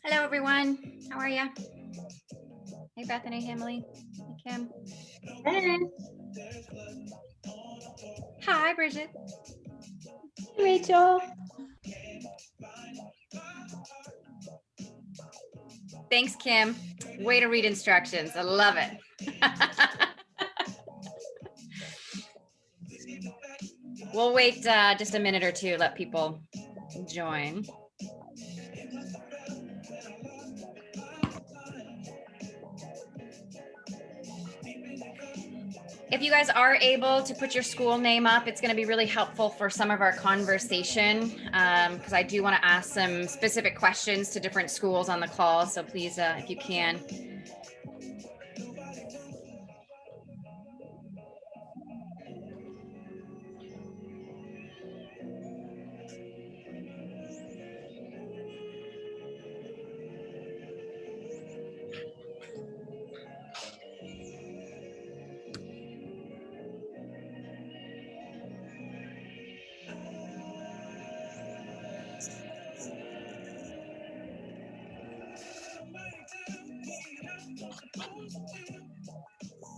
Hello, everyone. How are you? Hey, Bethany, Emily, hey, Kim. Hey, Hi, Bridget. Rachel. Thanks, Kim. Way to read instructions. I love it. We'll wait just a minute or two, let people join. If you guys are able to put your school name up, it's going to be really helpful for some of our conversation because I do want to ask some specific questions to different schools on the call. So please, if you can.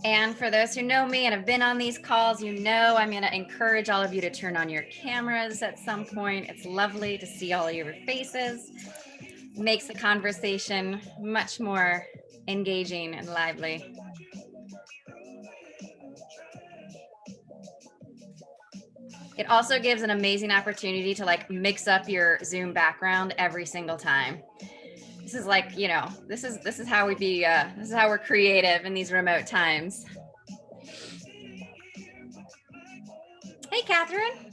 And for those who know me and have been on these calls, you know I'm going to encourage all of you to turn on your cameras at some point. It's lovely to see all of your faces. Makes the conversation much more engaging and lively. It also gives an amazing opportunity to like mix up your Zoom background every single time. This is like, you know, this is how we be this is how we're creative in these remote times. Hey, Catherine.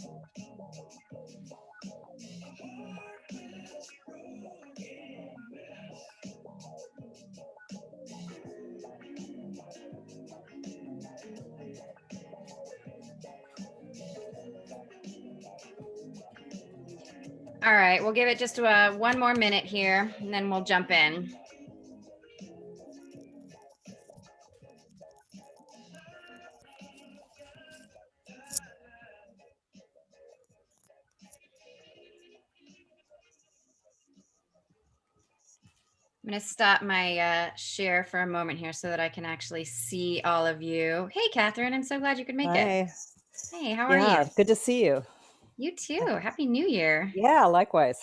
All right, we'll give it just one more minute here and then we'll jump in. I'm going to stop my share for a moment here so that I can actually see all of you. Hey, Catherine, I'm so glad you could make it. Hi. Hey, how are you? Yeah, good to see you. You too. Happy New Year. Yeah, likewise.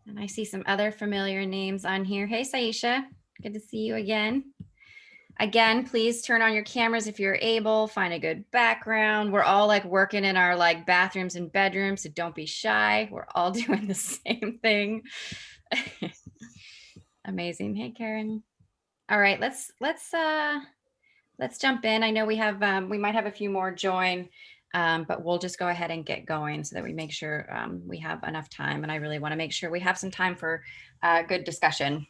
And I see some other familiar names on here. Hey, Saisha, good to see you again. Again, please turn on your cameras if you're able, find a good background. We're all like working in our like bathrooms and bedrooms, so don't be shy. We're all doing the same thing. Amazing. Hey, Karen. All right, let's jump in. I know we have we might have a few more join, but we'll just go ahead and get going so that we make sure we have enough time. And I really want to make sure we have some time for good discussion.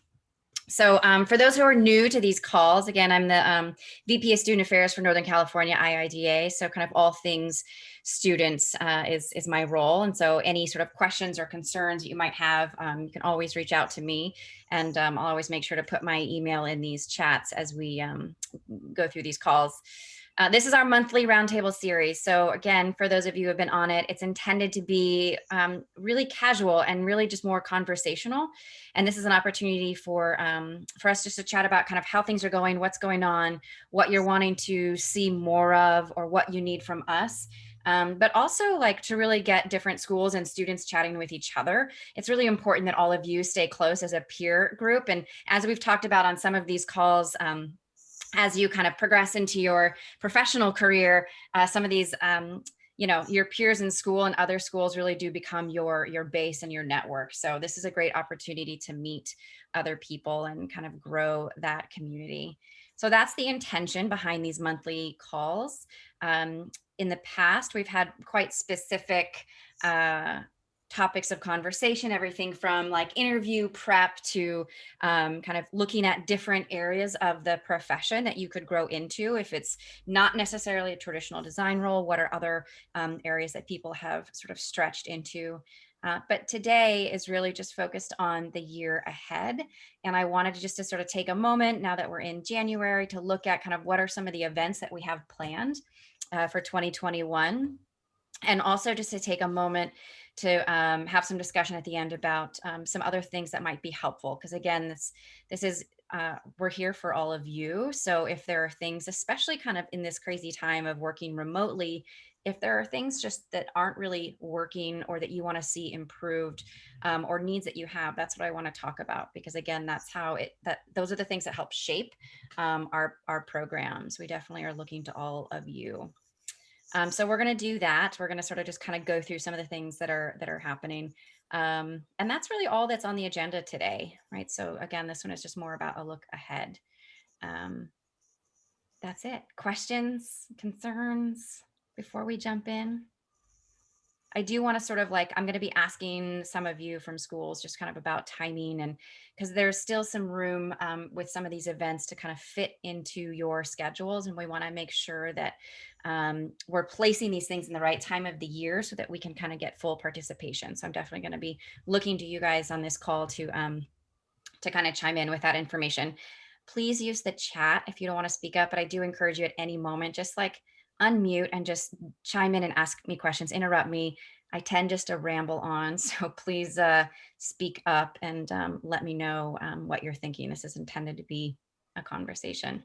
So for those who are new to these calls, again, I'm the VP of Student Affairs for Northern California, IIDA. So kind of all things students is my role. And so any sort of questions or concerns that you might have, you can always reach out to me. And I'll always make sure to put my email in these chats as we go through these calls. This is our monthly roundtable series. So again, for those of you who have been on it, it's intended to be really casual and really just more conversational. And this is an opportunity for us just to chat about kind of how things are going, what's going on, what you're wanting to see more of, or what you need from us. But also like to really get different schools and students chatting with each other. It's really important that all of you stay close as a peer group. And as we've talked about on some of these calls, as you kind of progress into your professional career, some of these, you know, your peers in school and other schools really do become your base and your network. So this is a great opportunity to meet other people and kind of grow that community. So that's the intention behind these monthly calls. In the past, we've had quite specific topics of conversation, everything from like interview prep to kind of looking at different areas of the profession that you could grow into. If it's not necessarily a traditional design role, what are other areas that people have sort of stretched into? But today is really just focused on the year ahead. And I wanted to just to sort of take a moment now that we're in January to look at kind of what are some of the events that we have planned for 2021. And also just to take a moment to have some discussion at the end about some other things that might be helpful. Because again, this is we're here for all of you. So if there are things, especially kind of in this crazy time of working remotely, if there are things just that aren't really working or that you want to see improved, or needs that you have, that's what I want to talk about. Because again, that's how those are the things that help shape our programs. We definitely are looking to all of you. So we're going to do that. We're going to sort of just kind of go through some of the things that are happening. And that's really all that's on the agenda today, right? So again, this one is just more about a look ahead. Um, that's it. Questions, concerns before we jump in? I do want to sort of like, I'm going to be asking some of you from schools just kind of about timing, and because there's still some room with some of these events to kind of fit into your schedules. And we want to make sure that we're placing these things in the right time of the year so that we can kind of get full participation. So I'm definitely going to be looking to you guys on this call to kind of chime in with that information. Please use the chat if you don't want to speak up, but I do encourage you at any moment, just like unmute and just chime in and ask me questions, interrupt me. I tend just to ramble on. So please speak up and let me know what you're thinking. This is intended to be a conversation.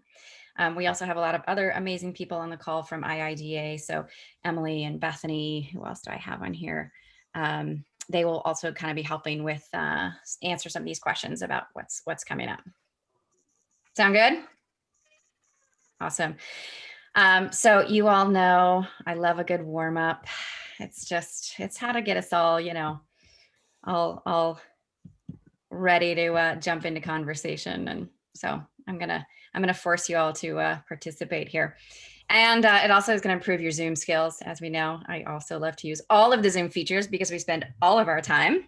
We also have a lot of other amazing people on the call from IIDA. So Emily and Bethany, who else do I have on here? They will also kind of be helping with answer some of these questions about what's coming up. Sound good? Awesome. So you all know I love a good warm up. It's how to get us all, all ready to jump into conversation. And so I'm gonna force you all to participate here. And it also is going to improve your Zoom skills. As we know, I also love to use all of the Zoom features because we spend all of our time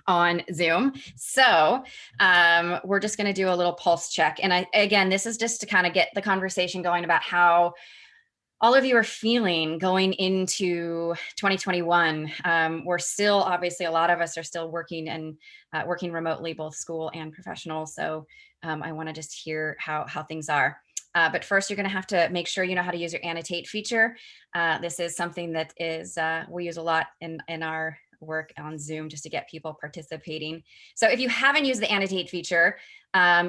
on Zoom. So we're just going to do a little pulse check. And again, this is just to kind of get the conversation going about how all of you are feeling going into 2021. We're still, obviously, a lot of us are still working and working remotely, both school and professional. So I want to just hear how things are. But first, you're going to have to make sure you know how to use your annotate feature. This is something that is we use a lot in our work on Zoom just to get people participating. So if you haven't used the annotate feature,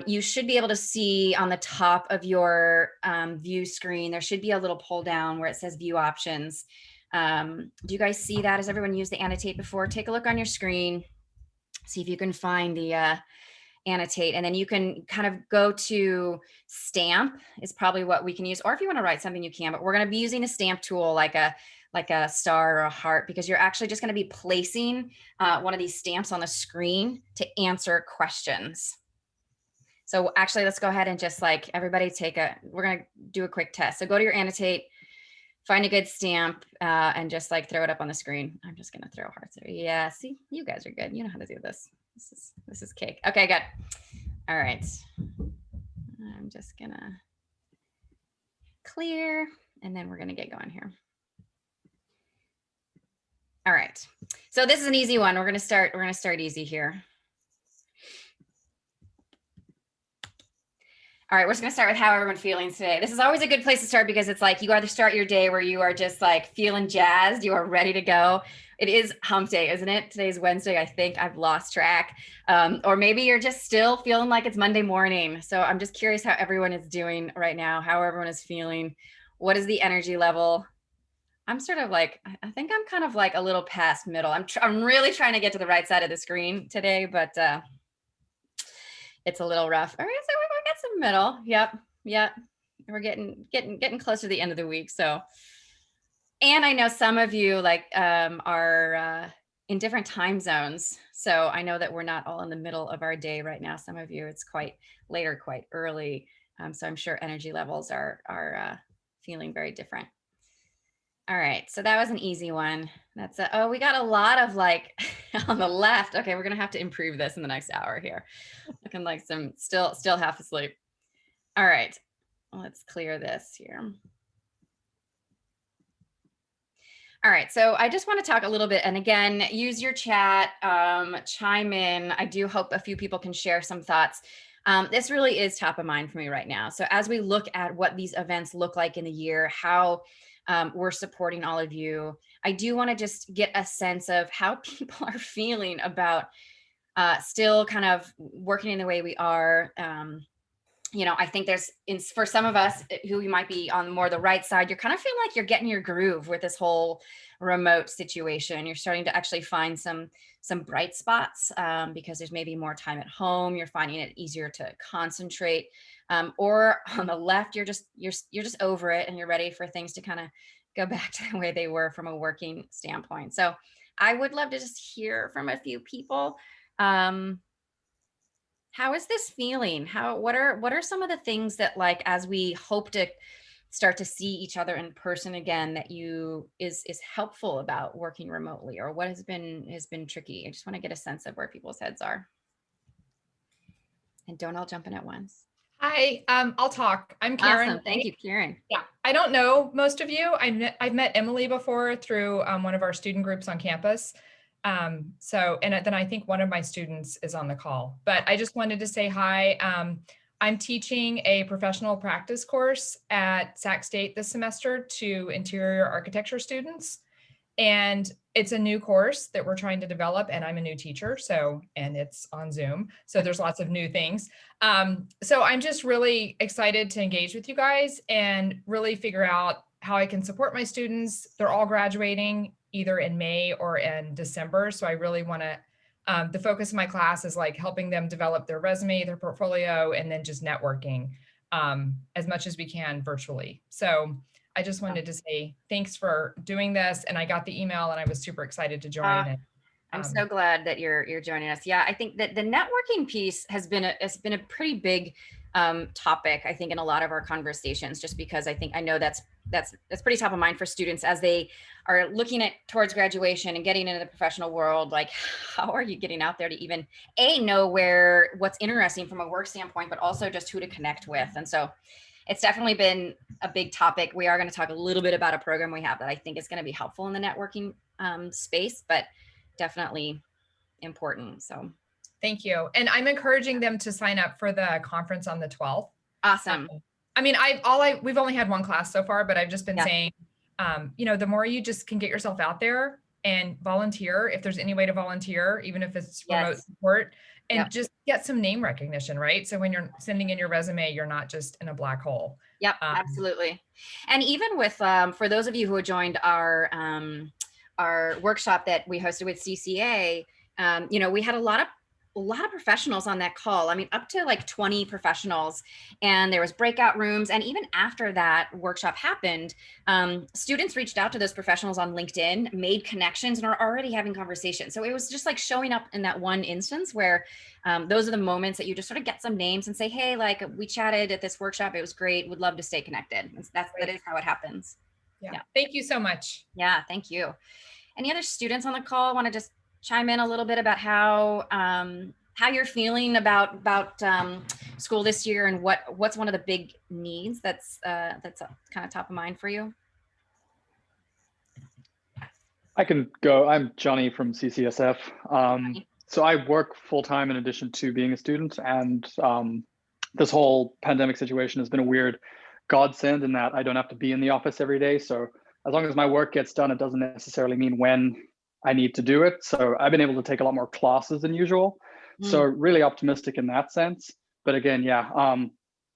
you should be able to see on the top of your view screen, there should be a little pull down where it says view options. Do you guys see that? Has everyone used the annotate before? Take a look on your screen, see if you can find the annotate, and then you can kind of go to stamp is probably what we can use, or if you want to write something you can, but we're going to be using a stamp tool like a star or a heart, because you're actually just going to be placing one of these stamps on the screen to answer questions. So actually, let's go ahead and just like everybody we're going to do a quick test. So go to your annotate, find a good stamp, and just like throw it up on the screen. I'm just going to throw hearts there. Yeah, see, you guys are good. You know how to do this. This is cake. Okay, good. All right. I'm just going to clear, and then we're going to get going here. All right. So this is an easy one. We're going to start easy here. All right, we're just gonna start with how everyone's feeling today. This is always a good place to start because it's like you either start your day where you are just like feeling jazzed, you are ready to go. It is hump day, isn't it? Today's Wednesday, I think. I've lost track. Or maybe you're just still feeling like it's Monday morning. So I'm just curious how everyone is doing right now, how everyone is feeling. What is the energy level? I'm sort of like, I think I'm kind of like a little past middle. I'm really trying to get to the right side of the screen today, but it's a little rough. All right, so we got some middle. Yep. We're getting close to the end of the week. So, and I know some of you like are in different time zones. So I know that we're not all in the middle of our day right now. Some of you, it's quite later, quite early. So I'm sure energy levels are feeling very different. All right, so that was an easy one. We got a lot of like on the left. Okay, we're gonna have to improve this in the next hour here. Looking like some still half asleep. All right, let's clear this here. All right, so I just want to talk a little bit, and again, use your chat, chime in. I do hope a few people can share some thoughts. This really is top of mind for me right now. So as we look at what these events look like in the year, how We're supporting all of you. I do want to just get a sense of how people are feeling about still kind of working in the way we are. I think for some of us who you might be on more the right side, you're kind of feeling like you're getting your groove with this whole remote situation. You're starting to actually find some bright spots because there's maybe more time at home. You're finding it easier to concentrate. Or on the left, you're just over it and you're ready for things to kind of go back to the way they were from a working standpoint. So I would love to just hear from a few people. How is this feeling? What are some of the things that, like, as we hope to start to see each other in person again, that is helpful about working remotely, or what has been tricky? I just want to get a sense of where people's heads are. And don't all jump in at once. Hi, I'll talk. I'm Karen. Awesome. Thank you, Karen. Yeah, I don't know most of you. I've met Emily before through one of our student groups on campus. And then I think one of my students is on the call, but I just wanted to say hi. I'm teaching a professional practice course at Sac State this semester to interior architecture students. And it's a new course that we're trying to develop, and I'm a new teacher, and it's on Zoom. So there's lots of new things. So I'm just really excited to engage with you guys and really figure out how I can support my students. They're all graduating either in May or in December. So I really want to, the focus of my class is like helping them develop their resume, their portfolio, and then just networking as much as we can virtually. So I just wanted to say thanks for doing this. And I got the email and I was super excited to join. I'm so glad that you're joining us. Yeah, I think that the networking piece has been a pretty big topic, I think, in a lot of our conversations, just because I know that's pretty top of mind for students as they are looking towards graduation and getting into the professional world. Like, how are you getting out there to even know what's interesting from a work standpoint, but also just who to connect with? And so it's definitely been a big topic. We are going to talk a little bit about a program we have that I think is going to be helpful in the networking space, but definitely important. So thank you. And I'm encouraging them to sign up for the conference on the 12th. Awesome. I mean, we've only had one class so far, but I've just been saying, the more you just can get yourself out there and volunteer, if there's any way to volunteer, even if it's remote support, and just get some name recognition, right? So when you're sending in your resume, you're not just in a black hole. Yep, absolutely. And even with, for those of you who joined our workshop that we hosted with CCA, we had a lot of professionals on that call. I mean, up to like 20 professionals, and there was breakout rooms. And even after that workshop happened, students reached out to those professionals on LinkedIn, made connections, and are already having conversations. So it was just like showing up in that one instance where those are the moments that you just sort of get some names and say, hey, like, we chatted at this workshop. It was great. Would love to stay connected. That is how it happens. Yeah. Thank you so much. Yeah. Thank you. Any other students on the call want to just chime in a little bit about how you're feeling about school this year, and what's one of the big needs that's kind of top of mind for you? I can go. I'm Johnny from CCSF. So I work full-time in addition to being a student, and this whole pandemic situation has been a weird godsend in that I don't have to be in the office every day. So as long as my work gets done, it doesn't necessarily mean when I need to do it. So I've been able to take a lot more classes than usual. So really optimistic in that sense. But again,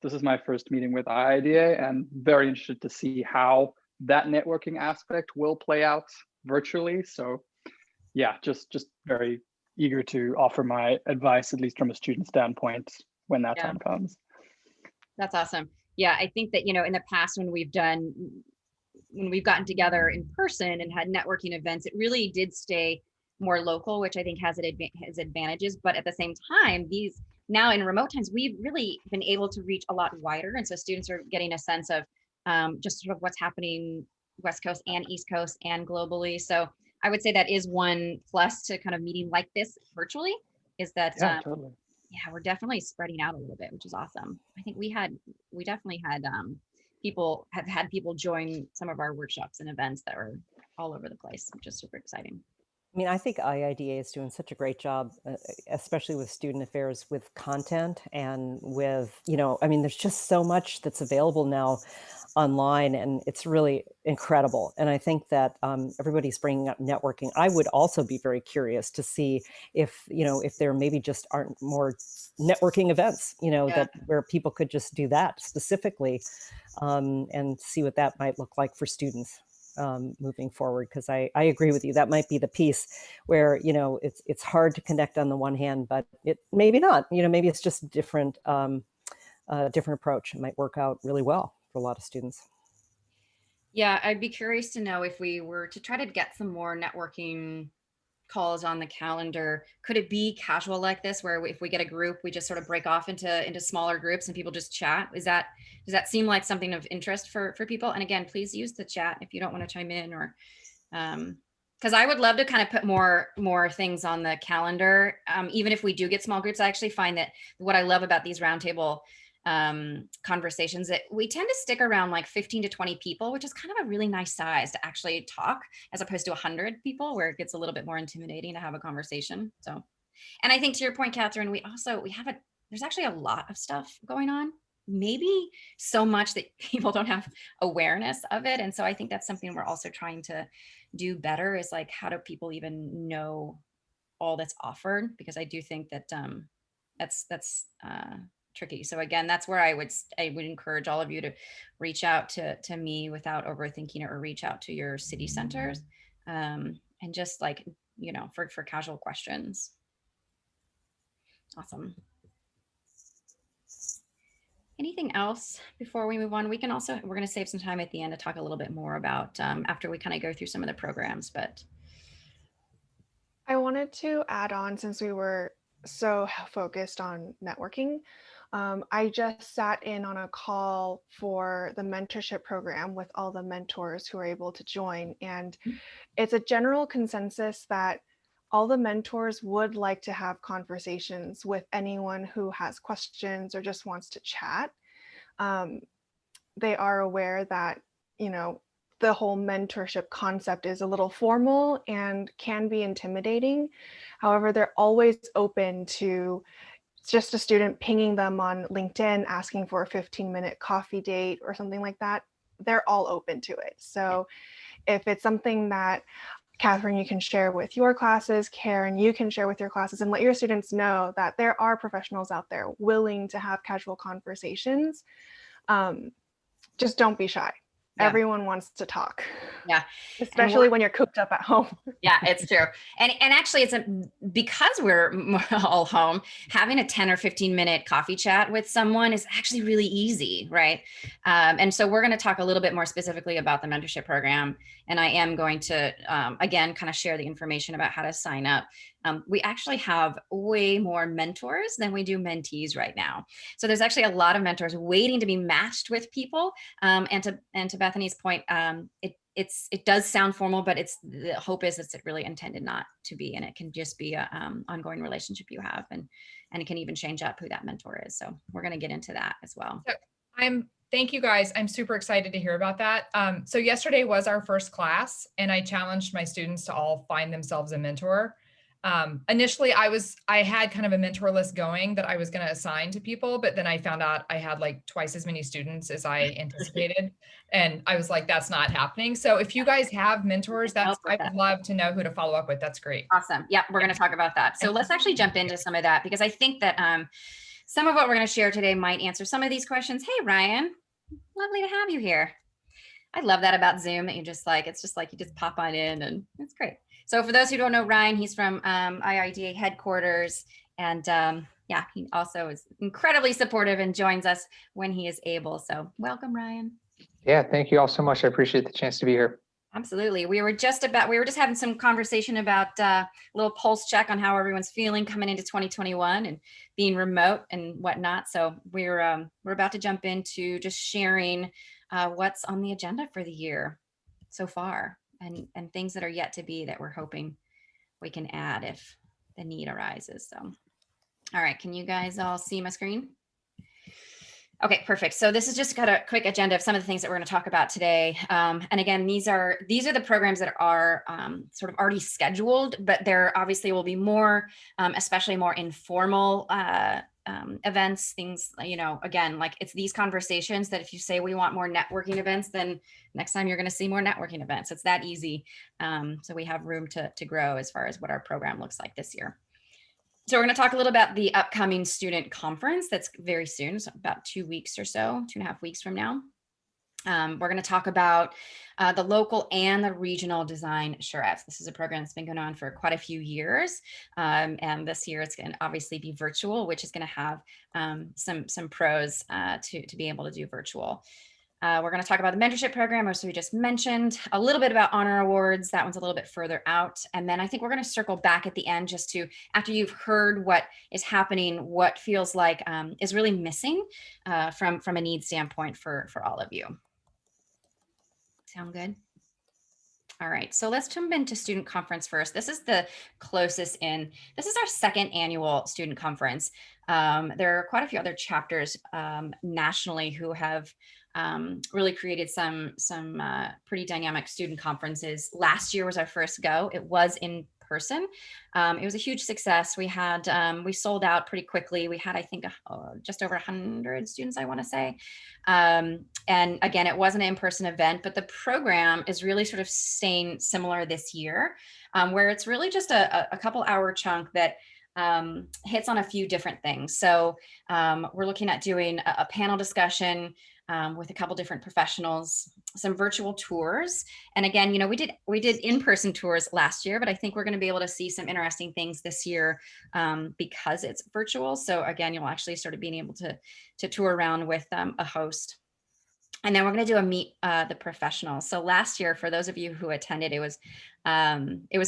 this is my first meeting with IIDA, and very interested to see how that networking aspect will play out virtually. So yeah, just very eager to offer my advice, at least from a student standpoint, when that time comes. That's awesome. Yeah, I think that, in the past when we've gotten together in person and had networking events, it really did stay more local, which I think has advantages. But at the same time, these now in remote times, we've really been able to reach a lot wider. And so students are getting a sense of just sort of what's happening West Coast and East Coast and globally. So I would say that is one plus to kind of meeting like this virtually, is that totally. We're definitely spreading out a little bit, which is awesome. I think we definitely had people join some of our workshops and events that were all over the place, which is super exciting. I mean, I think IIDA is doing such a great job, especially with student affairs, with content and with, I mean, there's just so much that's available now online, and it's really incredible. And I think that everybody's bringing up networking. I would also be very curious to see if there maybe just aren't more networking events, Yeah. that where people could just do that specifically, and see what that might look like for students moving forward. Because I agree with you. That might be the piece where, it's hard to connect on the one hand, but it maybe not. Maybe it's just different different approach. It might work out really well for a lot of students. Yeah, I'd be curious to know if we were to try to get some more networking calls on the calendar, could it be casual like this, where if we get a group, we just sort of break off into smaller groups and people just chat? Does that seem like something of interest for people? And again, please use the chat if you don't want to chime in, or because I would love to kind of put more things on the calendar, even if we do get small groups. I actually find that what I love about these roundtable conversations, that we tend to stick around like 15 to 20 people, which is kind of a really nice size to actually talk, as opposed to 100 people, where it gets a little bit more intimidating to have a conversation. So, and I think to your point, Catherine, there's actually a lot of stuff going on, maybe so much that people don't have awareness of it. And so I think that's something we're also trying to do better, is like, how do people even know all that's offered? Because I do think that that's tricky. So again, that's where I would encourage all of you to reach out to me without overthinking it, or reach out to your city centers, and just like, for casual questions. Awesome. Anything else before we move on? We're going to save some time at the end to talk a little bit more about after we kind of go through some of the programs, but I wanted to add on, since we were so focused on networking. I just sat in on a call for the mentorship program with all the mentors who are able to join. And it's a general consensus that all the mentors would like to have conversations with anyone who has questions or just wants to chat. They are aware that, the whole mentorship concept is a little formal and can be intimidating. However, they're always open to just a student pinging them on LinkedIn, asking for a 15-minute coffee date or something like that. They're all open to it. So if it's something that, Catherine, you can share with your classes, Karen, you can share with your classes, and let your students know that there are professionals out there willing to have casual conversations. Just don't be shy. Yeah. Everyone wants to talk. Yeah. Especially when you're cooped up at home. Yeah, it's true. And actually because we're all home, having a 10 or 15-minute coffee chat with someone is actually really easy, right? And so we're going to talk a little bit more specifically about the mentorship program. And I am going to, again, kind of share the information about how to sign up. We actually have way more mentors than we do mentees right now. So there's actually a lot of mentors waiting to be matched with people. And to Bethany's point, it does sound formal, but the hope is it's really intended not to be, and it can just be a ongoing relationship you have, and it can even change up who that mentor is. So we're going to get into that as well. Thank you guys. I'm super excited to hear about that. So yesterday was our first class, and I challenged my students to all find themselves a mentor. Initially, I had kind of a mentor list going that I was going to assign to people, but then I found out I had like twice as many students as I anticipated. And I was like, that's not happening. So if you guys have mentors, I would love to know who to follow up with. That's great. Awesome. Yep. We're going to talk about that. So let's actually jump into some of that, because I think that some of what we're going to share today might answer some of these questions. Hey, Ryan, lovely to have you here. I love that about Zoom, that it's just like you just pop on in, and it's great. So for those who don't know Ryan, he's from IIDA headquarters, and yeah, he also is incredibly supportive and joins us when he is able. So welcome, Ryan. Yeah, thank you all so much. I appreciate the chance to be here. Absolutely. We were just having some conversation about a little pulse check on how everyone's feeling coming into 2021 and being remote and whatnot. So we're about to jump into just sharing what's on the agenda for the year so far, and things that are yet to be, that we're hoping we can add if the need arises. So, all right, can you guys all see my screen? Okay, perfect. So this is just got a quick agenda of some of the things that we're going to talk about today. And again, these are the programs that are sort of already scheduled, but there obviously will be more, especially more informal events, things, again, like it's these conversations that if you say we want more networking events, then next time you're going to see more networking events. It's that easy. So we have room to grow as far as what our program looks like this year. So we're going to talk a little about the upcoming student conference that's very soon, so about 2 weeks or so, 2.5 weeks from now. We're going to talk about the local and the regional design charrettes. This is a program that's been going on for quite a few years. And this year it's going to obviously be virtual, which is going to have some pros to be able to do virtual. We're going to talk about the mentorship program, as we just mentioned, a little bit about honor awards. That one's a little bit further out. And then I think we're going to circle back at the end just to, after you've heard what is happening, what feels like is really missing from a need standpoint for all of you. Sound good? All right, so let's jump into student conference first. This is the closest in. This is our second annual student conference. There are quite a few other chapters nationally who have really created some pretty dynamic student conferences. Last year was our first go. It was in person. It was a huge success. We had we sold out pretty quickly. We had, I think, just over 100 students, I want to say. And again, it wasn't an in-person event, but the program is really sort of staying similar this year, where it's really just a couple hour chunk that hits on a few different things. So we're looking at doing a panel discussion with a couple different professionals, some virtual tours. And again, we did in-person tours last year, but I think we're going to be able to see some interesting things this year because it's virtual. So again, you'll actually sort of being able to tour around with a host. And then we're going to do a meet the professionals. So last year, for those of you who attended, it was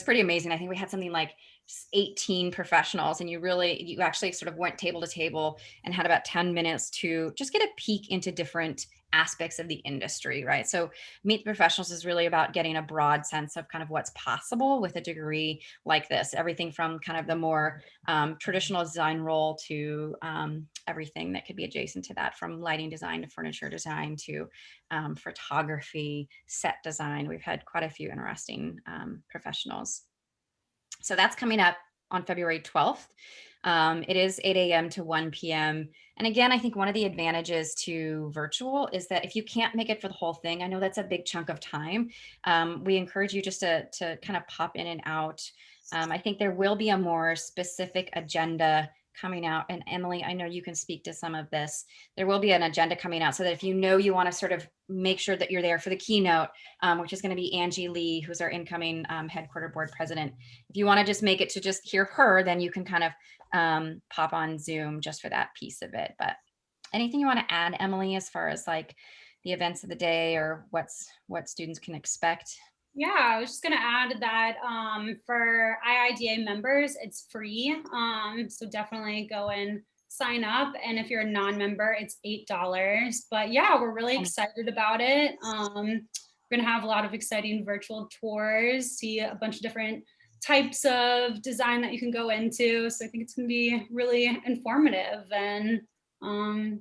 pretty amazing. I think we had something like 18 professionals, and you actually sort of went table to table and had about 10 minutes to just get a peek into different aspects of the industry, right? So Meet the Professionals is really about getting a broad sense of kind of what's possible with a degree like this, everything from kind of the more traditional design role to everything that could be adjacent to that, from lighting design to furniture design to photography, set design. We've had quite a few interesting professionals. So that's coming up on February 12th. It is 8 a.m. to 1 p.m. And again, I think one of the advantages to virtual is that if you can't make it for the whole thing, I know that's a big chunk of time. We encourage you just to kind of pop in and out. I think there will be a more specific agenda coming out. And Emily, I know you can speak to some of this. There will be an agenda coming out so that if you want to sort of make sure that you're there for the keynote, which is going to be Angie Lee, who's our incoming headquarter board president. If you want to just make it to just hear her, then you can kind of pop on Zoom just for that piece of it. But anything you want to add, Emily, as far as like the events of the day or what students can expect? Yeah, I was just going to add that for IIDA members, it's free. So definitely go and sign up. And if you're a non-member, it's $8. But yeah, we're really excited about it. We're going to have a lot of exciting virtual tours, see a bunch of different types of design that you can go into. So I think it's going to be really informative and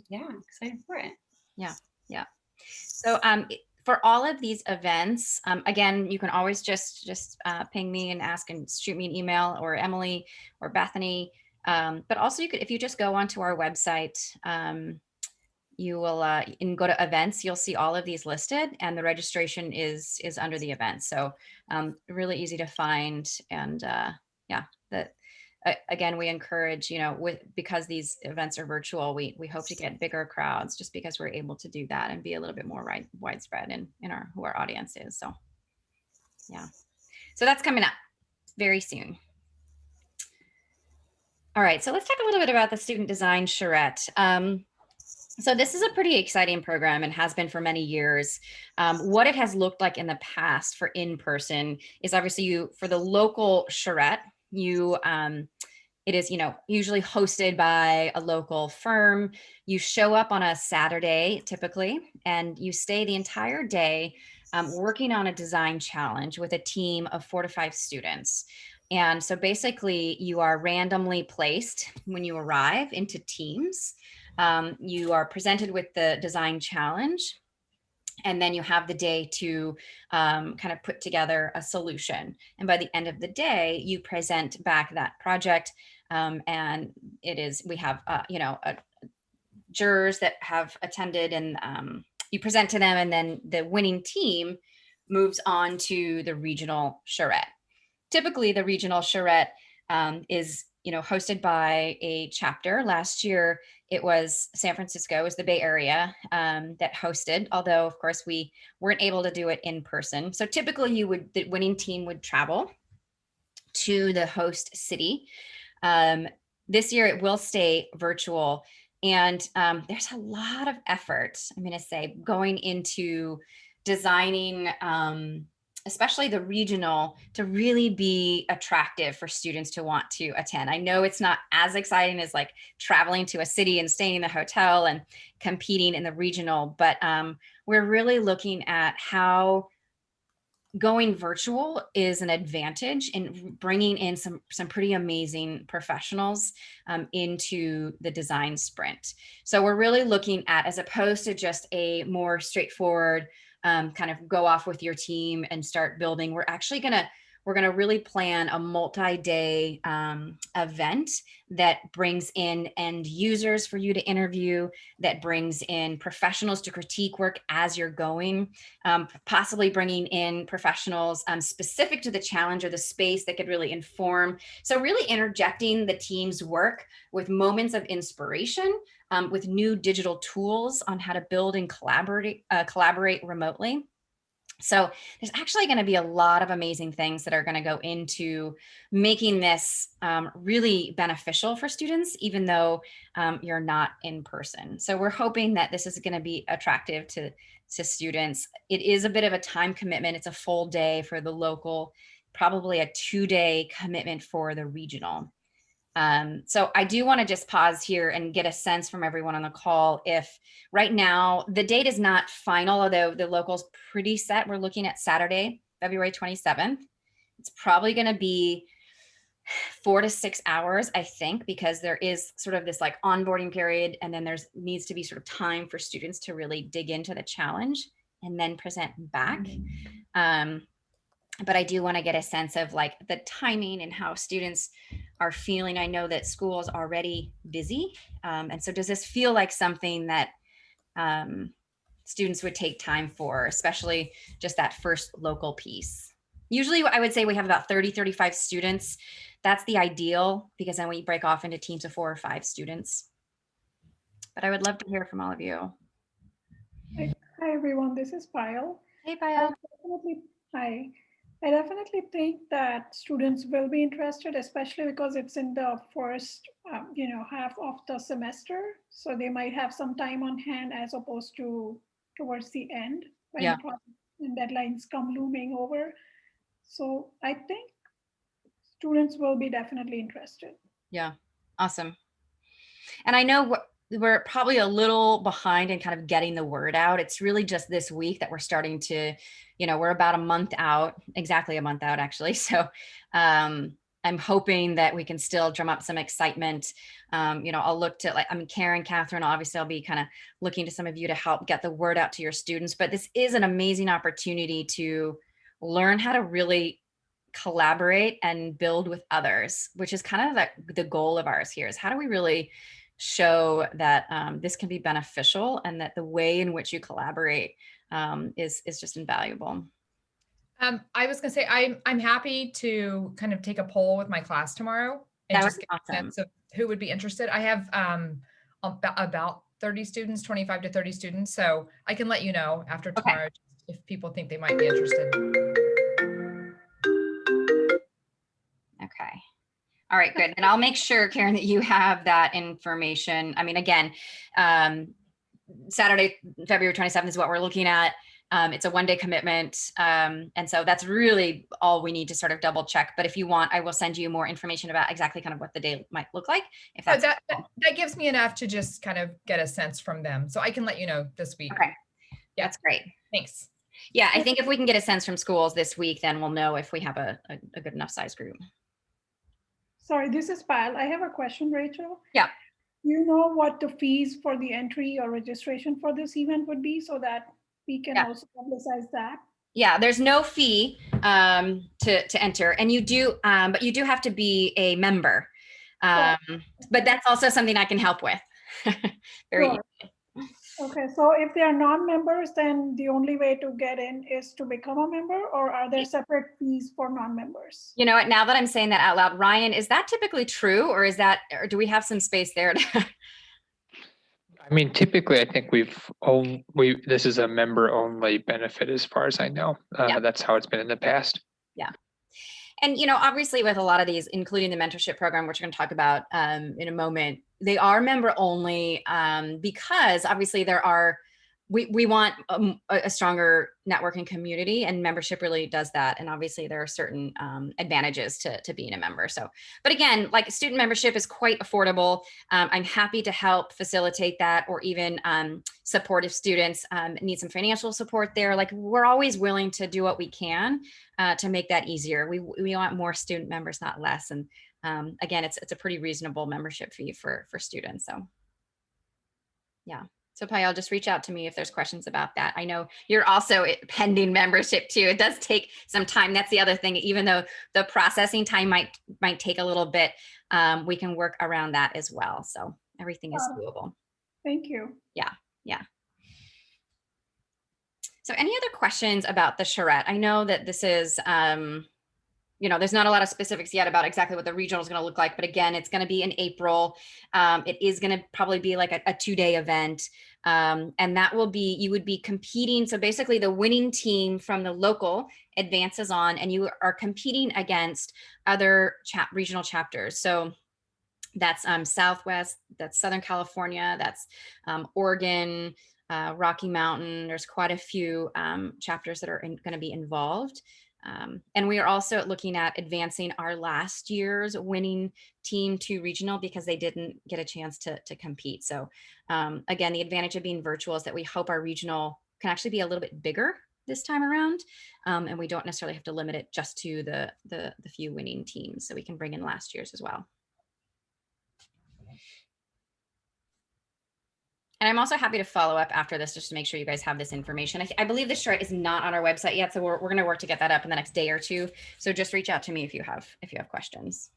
yeah, excited for it. Yeah. So for all of these events, again, you can always just ping me and ask and shoot me an email, or Emily or Bethany. But also you could, if you just go onto our website, you will and go to events, you'll see all of these listed, and the registration is under the event. So really easy to find. And yeah, again, we encourage, because these events are virtual, we hope to get bigger crowds just because we're able to do that and be a little bit more widespread in who our audience is. So yeah, so that's coming up very soon. All right, so let's talk a little bit about the student design charrette. So this is a pretty exciting program and has been for many years. What it has looked like in the past for in-person is obviously for the local charrette, it is, usually hosted by a local firm. You show up on a Saturday typically, and you stay the entire day working on a design challenge with a team of 4 to 5 students. And so basically you are randomly placed when you arrive into teams. You are presented with the design challenge, and then you have the day to kind of put together a solution. And by the end of the day, you present back that project. And we have, jurors that have attended, and you present to them, and then the winning team moves on to the regional charrette. Typically, the regional charrette is hosted by a chapter. Last year, it was San Francisco, it was the Bay Area that hosted, although of course we weren't able to do it in person. So typically the winning team would travel to the host city. This year it will stay virtual, and there's a lot of effort, I'm going to say, going into designing especially the regional to really be attractive for students to want to attend. I know it's not as exciting as like traveling to a city and staying in the hotel and competing in the regional, but we're really looking at how going virtual is an advantage in bringing in some pretty amazing professionals into the design sprint. So we're really looking at, as opposed to just a more straightforward kind of go off with your team and start building, we're going to really plan a multi-day event that brings in end users for you to interview, that brings in professionals to critique work as you're going, possibly bringing in professionals specific to the challenge or the space that could really inform. So really interjecting the team's work with moments of inspiration, with new digital tools on how to build and collaborate remotely. So there's actually going to be a lot of amazing things that are going to go into making this really beneficial for students, even though you're not in person. So we're hoping that this is going to be attractive to students. It is a bit of a time commitment. It's a full day for the local, probably a 2-day commitment for the regional. So I do want to just pause here and get a sense from everyone on the call if right now the date is not final, although the local's pretty set. We're looking at Saturday, February 27th. It's probably going to be 4 to 6 hours, I think, because there is sort of this like onboarding period, and then there's needs to be sort of time for students to really dig into the challenge and then present back. But I do want to get a sense of like the timing and how students are feeling. I know that school is already busy. And so does this feel like something that students would take time for, especially just that first local piece? Usually I would say we have about 30, 35 students. That's the ideal, because then we break off into teams of 4 or 5 students. But I would love to hear from all of you. Hi everyone, this is Payal. Hey Payal. Hi. I definitely think that students will be interested, especially because it's in the first, half of the semester. So they might have some time on hand as opposed to towards the end when deadlines come looming over. So I think students will be definitely interested. Yeah. Awesome. And I know we're probably a little behind in kind of getting the word out. It's really just this week that we're starting to, we're about a month out, exactly a month out actually. So I'm hoping that we can still drum up some excitement. I'll look to Karen, Catherine, obviously I'll be kind of looking to some of you to help get the word out to your students, but this is an amazing opportunity to learn how to really collaborate and build with others, which is kind of the goal of ours here, is how do we really show that this can be beneficial, and that the way in which you collaborate is just invaluable. I was going to say, I'm happy to kind of take a poll with my class tomorrow and just get a sense of who would be interested. I have about 30 students, 25 to 30 students. So I can let you know after tomorrow if people think they might be interested. Okay. All right, good. And I'll make sure, Karen, that you have that information. I mean, again, Saturday, February 27th is what we're looking at. It's a 1-day commitment. And so that's really all we need to sort of double check. But if you want, I will send you more information about exactly kind of what the day might look like. If that's that gives me enough to just kind of get a sense from them. So I can let you know this week. Okay. Yeah, that's great. Thanks. Yeah, I think if we can get a sense from schools this week, then we'll know if we have a good enough size group. Sorry, this is Pal. I have a question, Rachel. Yeah. Do you know what the fees for the entry or registration for this event would be so that we can Yeah. also publicize that? Yeah, there's no fee to enter, and you do, but you do have to be a member. But that's also something I can help with. Very Sure. Okay, so if they are non-members, then the only way to get in is to become a member, or are there separate fees for non-members? You know what? Now that I'm saying that out loud, Ryan, is that typically true, or do we have some space there? I mean, typically, I think this is a member only benefit as far as I know. Yeah. That's how it's been in the past. Yeah. And, obviously with a lot of these, including the mentorship program, which we're going to talk about in a moment, they are member only because obviously we want a stronger networking community, and membership really does that. And obviously there are certain advantages to being a member. So, but again, like student membership is quite affordable. I'm happy to help facilitate that, or even support if students need some financial support there. Like, we're always willing to do what we can to make that easier. We want more student members, not less. And again, it's a pretty reasonable membership fee for students. So yeah. So Payal, just reach out to me if there's questions about that. I know you're also pending membership too. It does take some time. That's the other thing. Even though the processing time might take a little bit, we can work around that as well. So everything is doable. Thank you. Yeah. So any other questions about the charrette? I know that this is, there's not a lot of specifics yet about exactly what the regional is going to look like, but again, it's going to be in April. It is going to probably be like a 2-day event. And that will be, you would be competing. So basically the winning team from the local advances on, and you are competing against other regional chapters. So that's Southwest, that's Southern California, that's Oregon, Rocky Mountain. There's quite a few chapters that are going to be involved. And we are also looking at advancing our last year's winning team to regional because they didn't get a chance to compete. So again, the advantage of being virtual is that we hope our regional can actually be a little bit bigger this time around. And we don't necessarily have to limit it just to the few winning teams. So we can bring in last year's as well. And I'm also happy to follow up after this just to make sure you guys have this information. I believe the charrette is not on our website yet, so we're going to work to get that up in the next day or two. So just reach out to me if you have questions.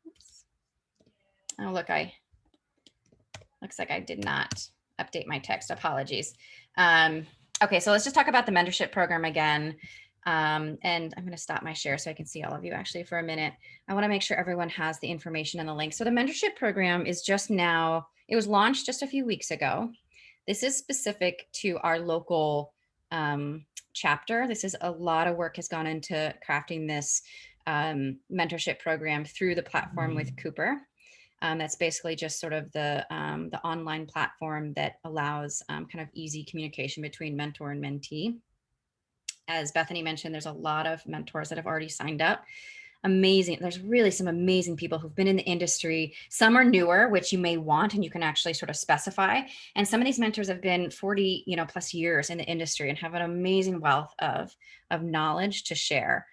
Oops. Oh, look, looks like I did not update my text. Apologies. Okay, so let's just talk about the mentorship program again. And I'm going to stop my share so I can see all of you actually for a minute. I want to make sure everyone has the information and the link. So the mentorship program is just now, it was launched just a few weeks ago. This is specific to our local chapter. This is a lot of work has gone into crafting this mentorship program through the platform with Cooper. That's basically just sort of the online platform that allows kind of easy communication between mentor and mentee. As Bethany mentioned, there's a lot of mentors that have already signed up. Amazing. There's really some amazing people who've been in the industry. Some are newer, which you may want, and you can actually sort of specify. And some of these mentors have been 40, plus years in the industry and have an amazing wealth of knowledge to share.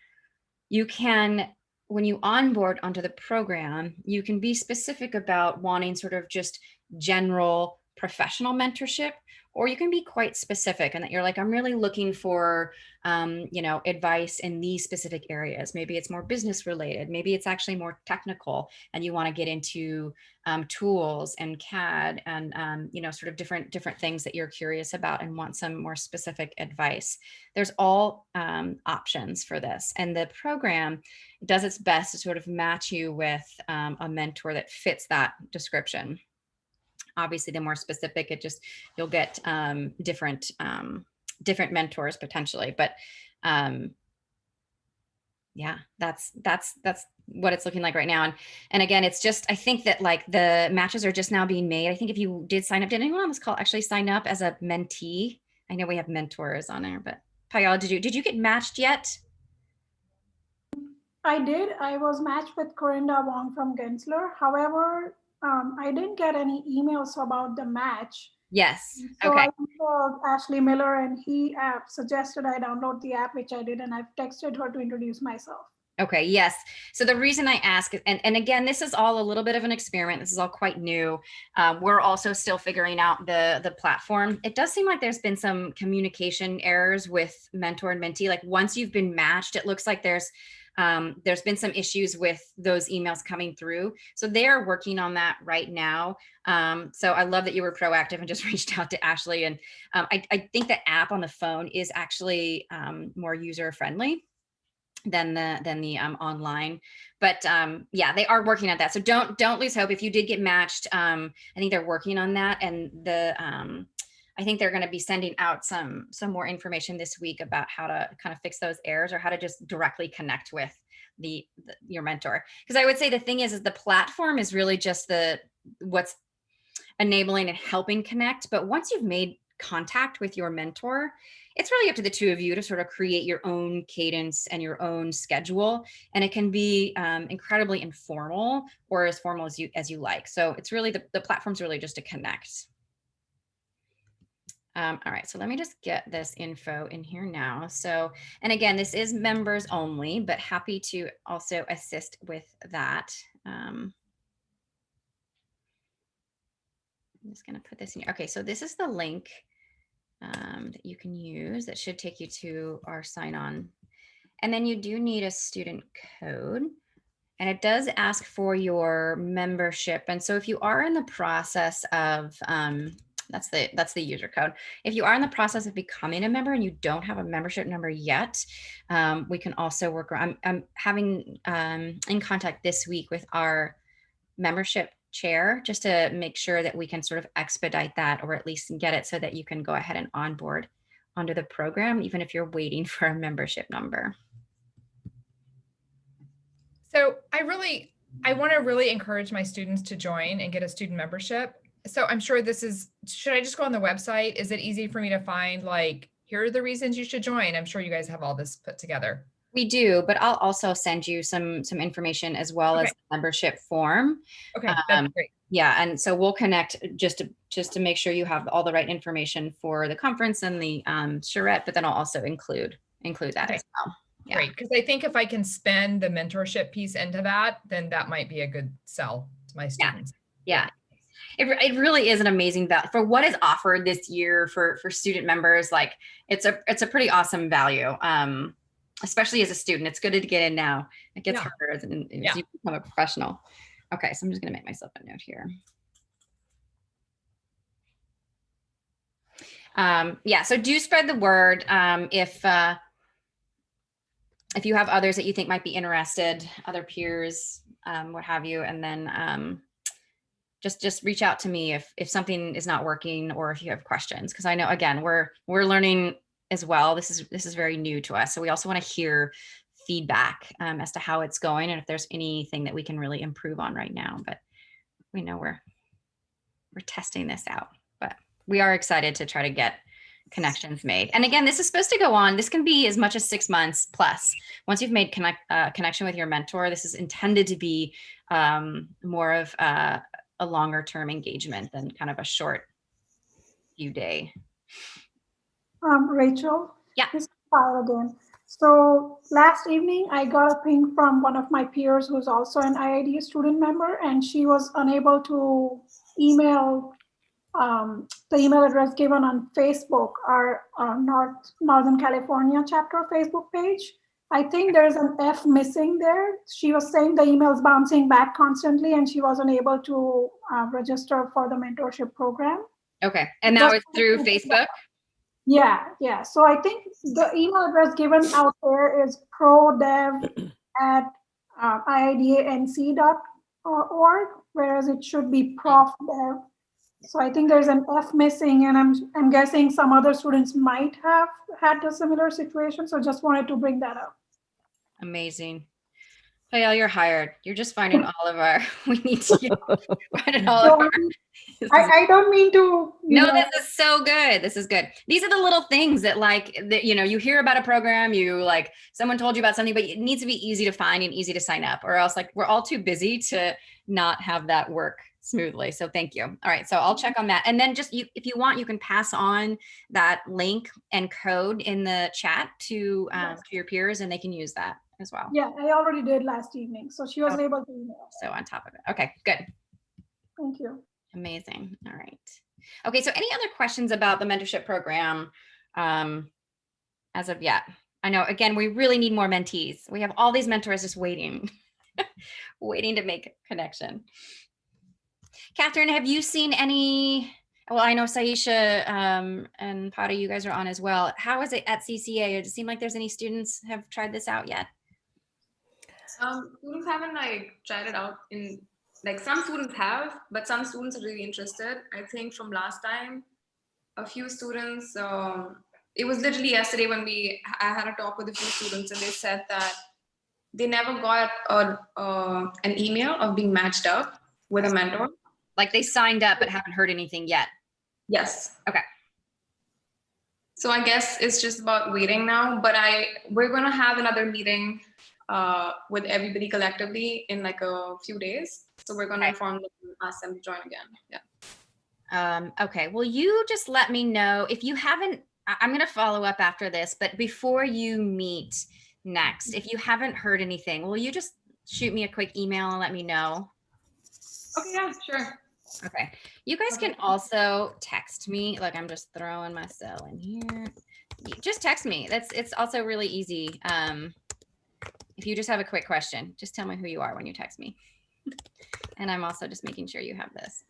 You can, when you onboard onto the program, you can be specific about wanting sort of just general professional mentorship, or you can be quite specific and that you're like, I'm really looking for, advice in these specific areas. Maybe it's more business related. Maybe it's actually more technical and you want to get into tools and CAD and, sort of different things that you're curious about and want some more specific advice. There's all options for this. And the program does its best to sort of match you with a mentor that fits that description. Obviously, the more specific you'll get different mentors potentially, but yeah, that's what it's looking like right now. And again, it's just, I think that like the matches are just now being made. I think if you did sign up, did anyone on this call actually sign up as a mentee? I know we have mentors on there, but Payal, did you get matched yet? I did. I was matched with Corinda Wong from Gensler. However, I didn't get any emails about the match. Yes. So Okay. I called Ashley Miller and he suggested I download the app, which I did, and I've texted her to introduce myself. Okay, yes. So the reason I ask, and again, this is all a little bit of an experiment. This is all quite new. We're also still figuring out the platform. It does seem like there's been some communication errors with mentor and mentee. Like once you've been matched, it looks like there's been some issues with those emails coming through. So they are working on that right now. So I love that you were proactive and just reached out to Ashley. And I think the app on the phone is actually more user friendly than the online, but yeah, they are working on that. So don't lose hope. If you did get matched, I think they're working on that, and I think they're going to be sending out some more information this week about how to kind of fix those errors, or how to just directly connect with your mentor. Because I would say the thing is the platform is really just what's enabling and helping connect. But once you've made contact with your mentor, it's really up to the two of you to sort of create your own cadence and your own schedule. And it can be incredibly informal or as formal as you like. So it's really the platform's really just to connect. All right, so let me just get this info in here now. So, and again, this is members only, but happy to also assist with that. I'm just going to put this in here. Okay, so this is the link that you can use that should take you to our sign on. And then you do need a student code, and it does ask for your membership. And so if you are in the process of, that's the user code. If you are in the process of becoming a member and you don't have a membership number yet, we can also work around. I'm having in contact this week with our membership chair just to make sure that we can sort of expedite that, or at least get it so that you can go ahead and onboard onto the program, even if you're waiting for a membership number. So I want to really encourage my students to join and get a student membership. So I'm sure should I just go on the website? Is it easy for me to find, like, here are the reasons you should join? I'm sure you guys have all this put together. We do, but I'll also send you some information as well as the membership form. Okay, that's great. Yeah, and so we'll connect just to make sure you have all the right information for the conference and the charrette, but then I'll also include that as well. Yeah. Great, because I think if I can spend the mentorship piece into that, then that might be a good sell to my students. Yeah. It really is an amazing value for what is offered this year for student members. Like it's a pretty awesome value. Especially as a student, it's good to get in now. It gets harder as you become a professional. Okay, so I'm just going to make myself a note here. Yeah, so do spread the word if you have others that you think might be interested, other peers, what have you, and then just reach out to me if something is not working or if you have questions, because I know, again, we're learning as well. This is very new to us, so we also want to hear feedback as to how it's going and if there's anything that we can really improve on right now. But we know we're testing this out, but we are excited to try to get connections made. And again, this is supposed to go on. This can be as much as 6 months plus. Once you've made connection with your mentor, this is intended to be more of a longer term engagement than kind of a short few day. Rachel, yeah, this is Kyle again. So last evening, I got a ping from one of my peers who's also an IIDA student member, and she was unable to email the email address given on Facebook, our Northern California chapter Facebook page. I think there's an F missing there. She was saying the email is bouncing back constantly, and she wasn't able to register for the mentorship program. Okay, and now it's through Facebook? Yeah. So I think the email address given out there is prodev@iidanc.org, whereas it should be profdev. So I think there's an F missing, and I'm guessing some other students might have had a similar situation. So just wanted to bring that up. Amazing. Hayal, you're hired. You're just finding all of our, we need to find all of our. I don't mean to. No, this is so good. This is good. These are the little things that you hear about a program, someone told you about something, but it needs to be easy to find and easy to sign up, or else we're all too busy to not have that work smoothly. So thank you. All right. So I'll check on that. And then if you want, you can pass on that link and code in the chat to your peers, and they can use that as well? Yeah, I already did last evening. So she was able to email. So on top of it. Okay, good. Thank you. Amazing. All right. Okay, so any other questions about the mentorship program as of yet? I know, again, we really need more mentees. We have all these mentors just waiting, waiting to make a connection. Catherine, have you seen any, well, I know Saisha and Pata, you guys are on as well. How is it at CCA? Does it seem like there's any students have tried this out yet? Students haven't like tried it out in, like some students have, but some students are really interested. I think from last time, a few students, it was literally yesterday when I had a talk with a few students and they said that they never got an email of being matched up with a mentor. Like they signed up but haven't heard anything yet. Yes. Okay. So I guess it's just about waiting now, but we're going to have another meeting with everybody collectively in like a few days. So we're going to inform them and ask them to join again. Yeah. Okay. Well, you just let me know if you haven't, I'm going to follow up after this, but before you meet next, if you haven't heard anything, will you just shoot me a quick email and let me know? Okay. Yeah, sure. Okay. You guys can also text me. Like I'm just throwing my cell in here. Just text me. It's also really easy. If you just have a quick question, just tell me who you are when you text me. And I'm also just making sure you have this.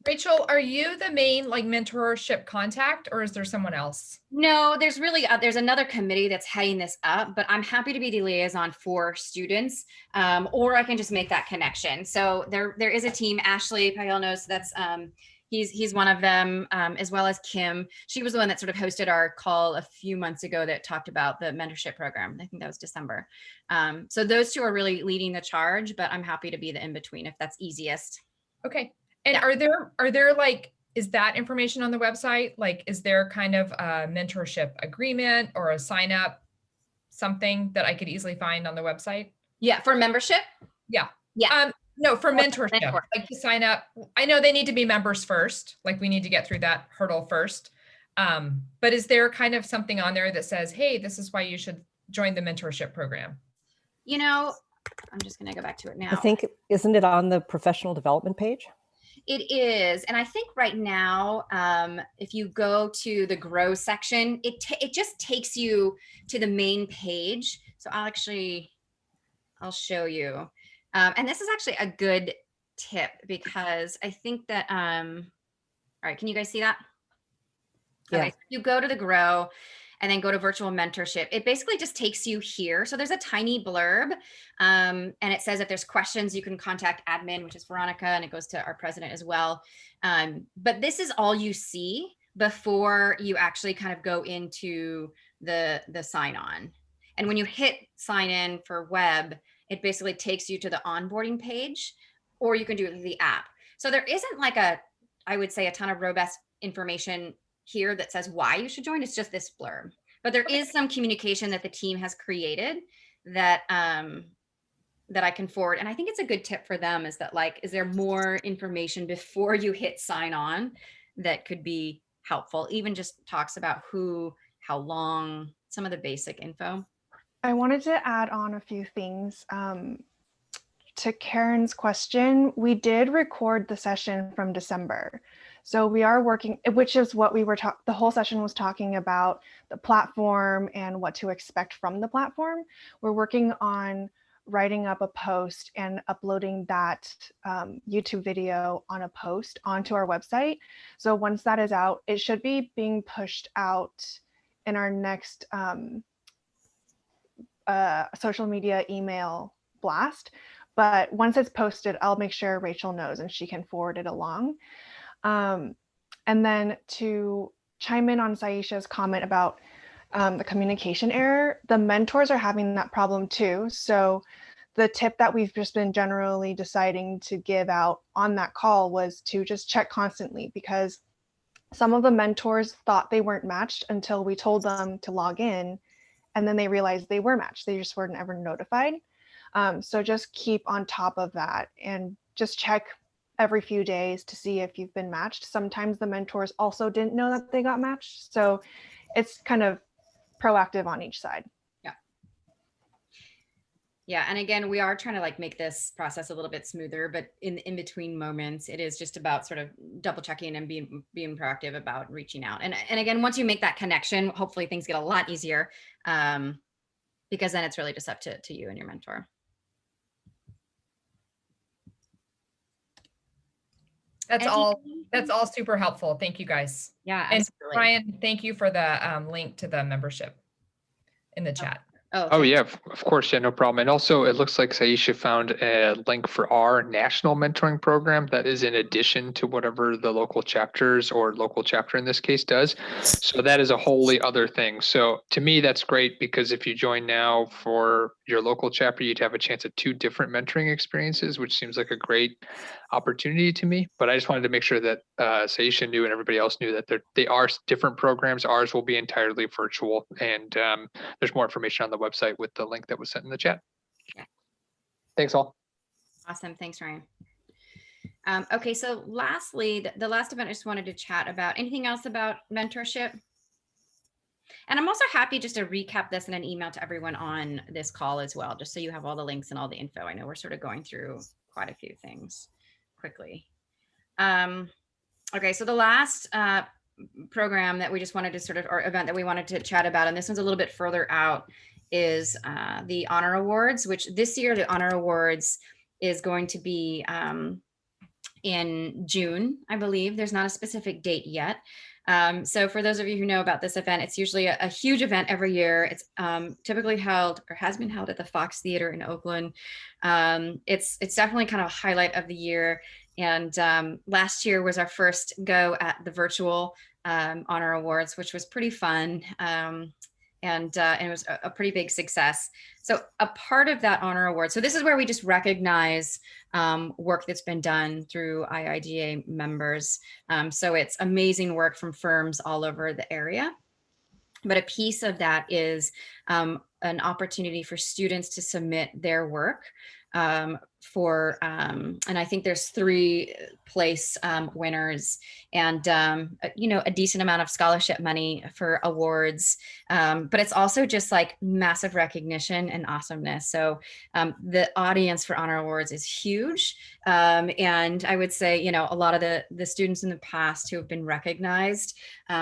Rachel, are you the main like mentorship contact or is there someone else? No, there's really, there's another committee that's heading this up, but I'm happy to be the liaison for students, or I can just make that connection. So there is a team. Ashley Payel knows that's, he's one of them, as well as Kim. She was the one that sort of hosted our call a few months ago that talked about the mentorship program. I think that was December. So those two are really leading the charge, but I'm happy to be the in-between if that's easiest. Okay. And are there like, is that information on the website? Like, is there kind of a mentorship agreement or a sign up, something that I could easily find on the website? Yeah, for membership? Yeah. Yeah. No, for mentorship, mentor. like to sign up. I know they need to be members first, like we need to get through that hurdle first. But is there kind of something on there that says, hey, this is why you should join the mentorship program? You know, I'm just going to go back to it now. I think, isn't it on the professional development page? It is. And I think right now, if you go to the grow section, it just takes you to the main page. So I'll show you. And this is actually a good tip because I think that, all right, can you guys see that? Yeah. Okay, so you go to the grow and then go to virtual mentorship. It basically just takes you here. So there's a tiny blurb and it says if there's questions, you can contact admin, which is Veronica, and it goes to our president as well. But this is all you see before you actually kind of go into the sign on. And when you hit sign in for web, it basically takes you to the onboarding page, or you can do it with the app. So there isn't like I would say a ton of robust information here that says why you should join. It's just this blurb, but there is some communication that the team has created that that I can forward. And I think it's a good tip for them is that like, is there more information before you hit sign on that could be helpful? Even just talks about who, how long, some of the basic info. I wanted to add on a few things. To Karen's question, we did record the session from December. So we are working, which is what we were the whole session was talking about the platform and what to expect from the platform. We're working on writing up a post and uploading that YouTube video on a post onto our website. So once that is out, it should be being pushed out in our next social media email blast. But once it's posted, I'll make sure Rachel knows and she can forward it along. And then to chime in on Saisha's comment about the communication error, the mentors are having that problem too. So the tip that we've just been generally deciding to give out on that call was to just check constantly, because some of the mentors thought they weren't matched until we told them to log in, and then they realized they were matched. They just weren't ever notified. So just keep on top of that and just check every few days to see if you've been matched. Sometimes the mentors also didn't know that they got matched. So it's kind of proactive on each side. Yeah. Yeah, and again, we are trying to like make this process a little bit smoother, but in between moments, it is just about sort of double checking and being proactive about reaching out. And again, once you make that connection, hopefully things get a lot easier, because then it's really just up to you and your mentor. That's all super helpful. Thank you guys. Yeah, And absolutely. Ryan, thank you for the link to the membership in the chat. Oh yeah, of course, yeah, no problem. And also, it looks like Saisha found a link for our national mentoring program that is in addition to whatever the local chapters or local chapter in this case does. So that is a wholly other thing. So to me, that's great because if you join now for your local chapter, you'd have a chance at 2 different mentoring experiences, which seems like a great opportunity to me. But I just wanted to make sure that Saisha knew and everybody else knew that they are different programs. Ours will be entirely virtual, and there's more information on the website with the link that was sent in the chat. Yeah. Thanks all. Awesome. Thanks, Ryan. Okay, so lastly, the last event I just wanted to chat about. Anything else about mentorship? And I'm also happy just to recap this in an email to everyone on this call as well, just so you have all the links and all the info. I know we're sort of going through quite a few things quickly. Okay, so the last program that we just wanted to sort of, or event that we wanted to chat about, and this one's a little bit further out, is the Honor Awards, which this year the Honor Awards is going to be in June, I believe. There's not a specific date yet. So for those of you who know about this event, it's usually a huge event every year. It's typically held or has been held at the Fox Theater in Oakland. It's definitely kind of a highlight of the year. And last year was our first go at the virtual Honor Awards, which was pretty fun. And it was a pretty big success. So a part of that Honor Award, so this is where we just recognize work that's been done through IIDA members. So it's amazing work from firms all over the area. But a piece of that is an opportunity for students to submit their work for, and I think there's 3 place winners, and you know, a decent amount of scholarship money for awards, but it's also just like massive recognition and awesomeness. So the audience for Honor Awards is huge, and I would say, you know, a lot of the students in the past who have been recognized,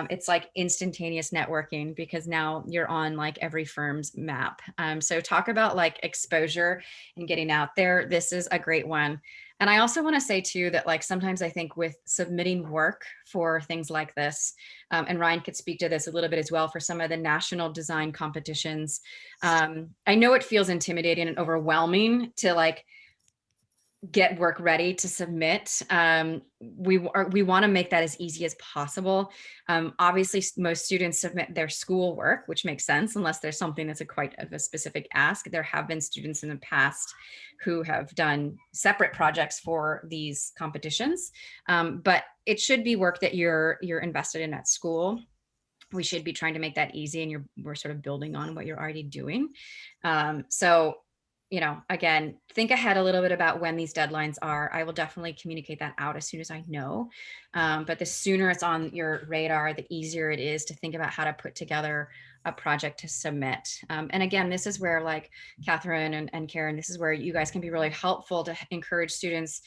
it's like instantaneous networking because now you're on like every firm's map. So talk about like exposure and getting out there. This is a great one. And I also want to say too that like sometimes I think with submitting work for things like this, and Ryan could speak to this a little bit as well for some of the national design competitions. I know it feels intimidating and overwhelming to like get work ready to submit. We want to make that as easy as possible. Obviously, most students submit their school work, which makes sense unless there's something that's quite of a specific ask. There have been students in the past who have done separate projects for these competitions, but it should be work that you're invested in at school. We should be trying to make that easy, and we're sort of building on what you're already doing. So, you know, again, think ahead a little bit about when these deadlines are. I will definitely communicate that out as soon as I know. But the sooner it's on your radar, the easier it is to think about how to put together a project to submit. And again, this is where like Catherine and Karen, this is where you guys can be really helpful to encourage students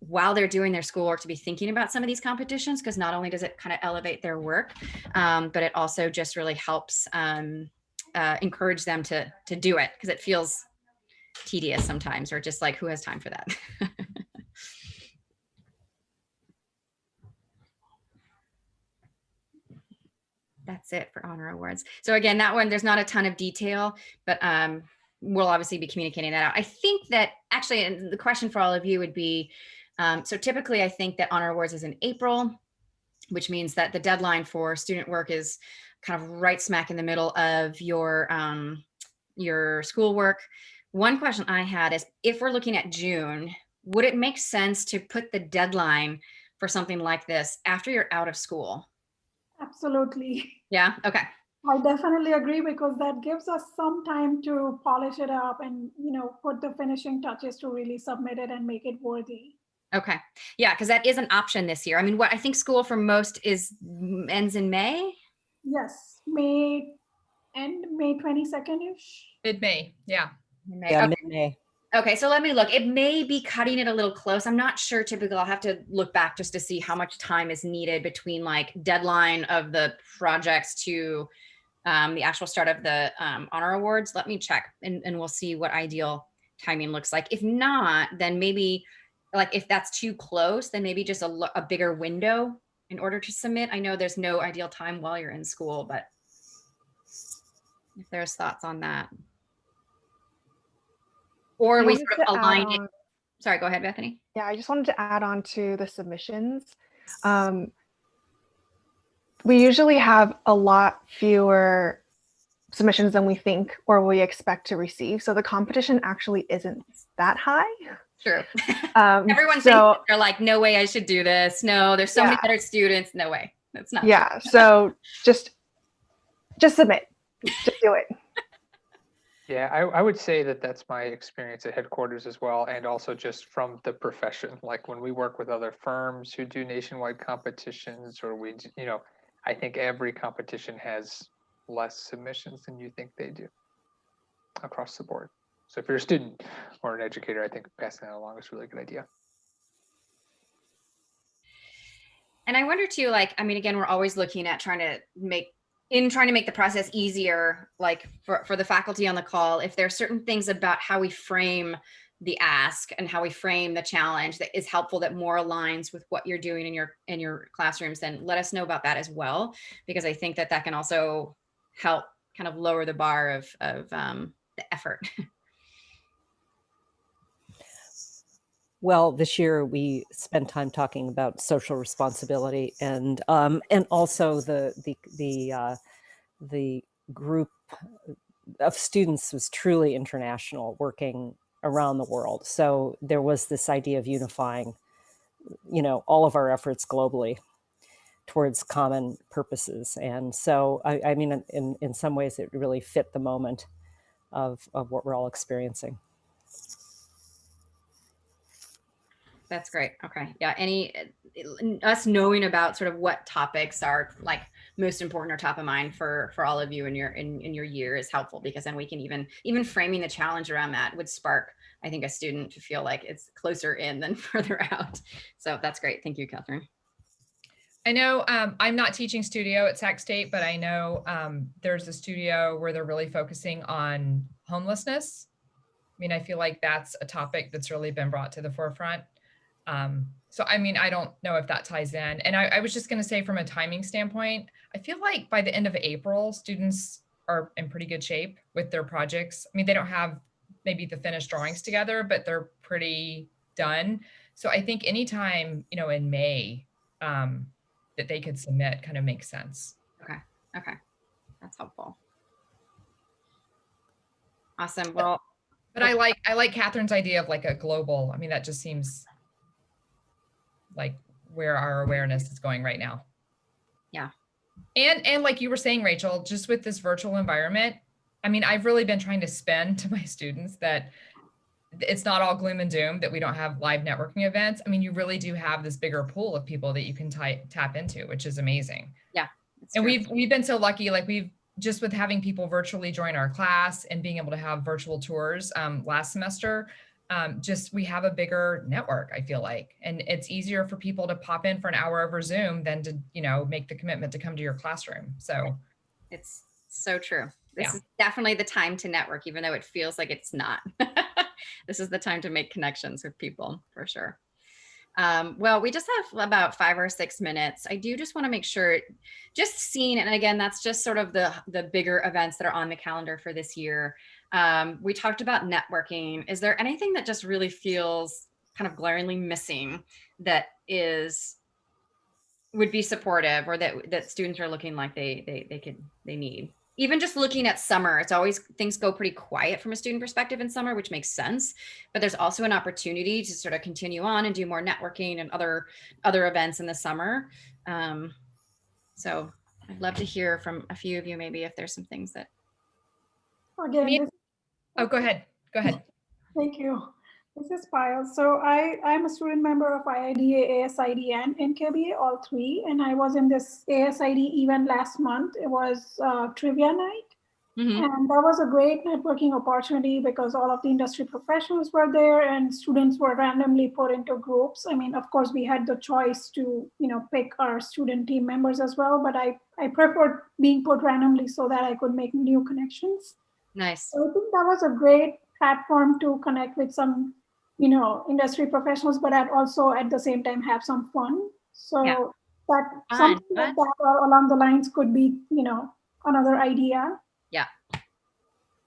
while they're doing their schoolwork to be thinking about some of these competitions, because not only does it kind of elevate their work, but it also just really helps encourage them to do it, because it feels tedious sometimes, or just like, who has time for that? That's it for Honor Awards. So again, that one, there's not a ton of detail, but we'll obviously be communicating that out. I think that actually, and the question for all of you would be, so typically I think that Honor Awards is in April, which means that the deadline for student work is kind of right smack in the middle of your schoolwork. One question I had is, if we're looking at June, would it make sense to put the deadline for something like this after you're out of school? Absolutely. Yeah, okay. I definitely agree, because that gives us some time to polish it up and, you know, put the finishing touches to really submit it and make it worthy. Okay. Yeah, because that is an option this year. I mean, what I think school for most ends in May. Yes, May 22nd-ish. Mid-May, yeah. May. Yeah, Okay. mid-May. Okay, so let me look. It may be cutting it a little close. I'm not sure typically. I'll have to look back just to see how much time is needed between like deadline of the projects to the actual start of the honor awards. Let me check and we'll see what ideal timing looks like. If not, then maybe like if that's too close, then maybe just a bigger window in order to submit. I know there's no ideal time while you're in school, but if there's thoughts on that. Or I we wanted sort of to add align it. on- Sorry, go ahead, Bethany. Yeah, I just wanted to add on to the submissions. We usually have a lot fewer submissions than we think or we expect to receive. So the competition actually isn't that high. True. Everyone's so they're like, no way I should do this. No, there's so many Yeah. better students. No way. That's not yeah, so just submit. Just do it. Yeah, I would say that that's my experience at headquarters as well, and also just from the profession. Like when we work with other firms who do nationwide competitions, or I think every competition has less submissions than you think they do across the board. So if you're a student or an educator, I think passing that along is a really good idea. And I wonder too, like, I mean, again, we're always looking at trying to make the process easier, like for the faculty on the call, if there are certain things about how we frame the ask and how we frame the challenge that is helpful, that more aligns with what you're doing in your classrooms, then let us know about that as well, because I think that can also help kind of lower the bar of the effort. Well, this year we spent time talking about social responsibility, and also the group of students was truly international, working around the world. So there was this idea of unifying, all of our efforts globally towards common purposes. And so, I mean, in some ways, it really fit the moment of what we're all experiencing. That's great. Okay. Yeah. Us knowing about sort of what topics are like most important or top of mind for all of you in your year is helpful, because then we can even framing the challenge around that would spark, I think, a student to feel like it's closer in than further out. So that's great. Thank you, Catherine. I know I'm not teaching studio at Sac State, but I know there's a studio where they're really focusing on homelessness. I mean, I feel like that's a topic that's really been brought to the forefront. So, I mean, I don't know if that ties in. And I was just going to say, from a timing standpoint, I feel like by the end of April, students are in pretty good shape with their projects. I mean, they don't have maybe the finished drawings together, but they're pretty done. So I think anytime, in May, that they could submit kind of makes sense. Okay. That's helpful. Awesome. Well, but I like Catherine's idea of like a global, I mean, that just seems like where our awareness is going right now. Yeah. And like you were saying, Rachel, just with this virtual environment, I mean, I've really been trying to spin to my students that it's not all gloom and doom, that we don't have live networking events. I mean, you really do have this bigger pool of people that you can tap into, which is amazing. Yeah. And we've been so lucky, like we've just with having people virtually join our class and being able to have virtual tours last semester, we have a bigger network, I feel like. And it's easier for people to pop in for an hour over Zoom than to, make the commitment to come to your classroom. So it's so true. This is definitely the time to network, even though it feels like it's not. This is the time to make connections with people, for sure. Well, we just have about 5 or 6 minutes. I do just want to make sure, just seeing, and again, that's just sort of the bigger events that are on the calendar for this year. We talked about networking. Is there anything that just really feels kind of glaringly missing that would be supportive, or that students are looking like they need? Even just looking at summer, it's always, things go pretty quiet from a student perspective in summer, which makes sense, but there's also an opportunity to sort of continue on and do more networking and other events in the summer. So I'd love to hear from a few of you, maybe if there's some things that. Again, go ahead. Thank you. This is Payal. So I'm a student member of IIDA, ASID, and NKBA, all three. And I was in this ASID event last month. It was trivia night. Mhm. And that was a great networking opportunity because all of the industry professionals were there and students were randomly put into groups. I mean, of course, we had the choice to, pick our student team members as well, but I preferred being put randomly so that I could make new connections. Nice. So I think that was a great platform to connect with some, industry professionals, but also at the same time have some fun. So Yeah. that Fun, something like that along the lines could be, another idea. Yeah.